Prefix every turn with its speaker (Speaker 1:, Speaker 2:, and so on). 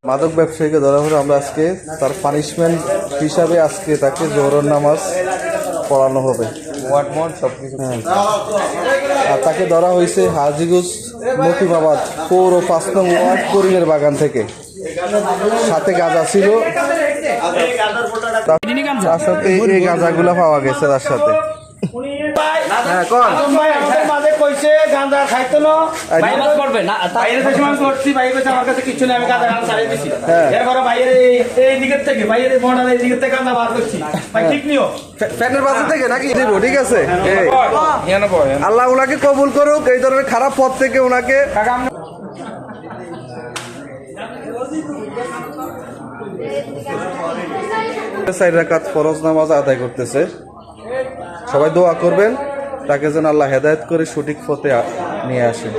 Speaker 1: মাদক ব্যবসায়ীকে ধরা হলে আমরা আজকে তার পানিশমেন্ট হিসাবে আজকে তাকে জোহরের নামাজ পড়ানো হবে। আর তাকে ধরা হয়েছে হাজিগঞ্জ মতিমাবাদ পৌর 5 নং ওয়ার্ড করিমের বাগান থেকে। সাথে গাঁজা ছিল, তার সাথে এই গাঁজাগুলা পাওয়া গেছে তার সাথে। ঠিক আছে, আল্লাহ ওনাকে কবুল করুক এই ধরনের খারাপ পথ থেকে ওনাকে। 4 রাকাত ফরজ নামাজ আদায় করতেছে। সবাই দোয়া করবেন তাকে যেন আল্লাহ হেদায়েত করে সঠিক পথে নিয়ে আসে।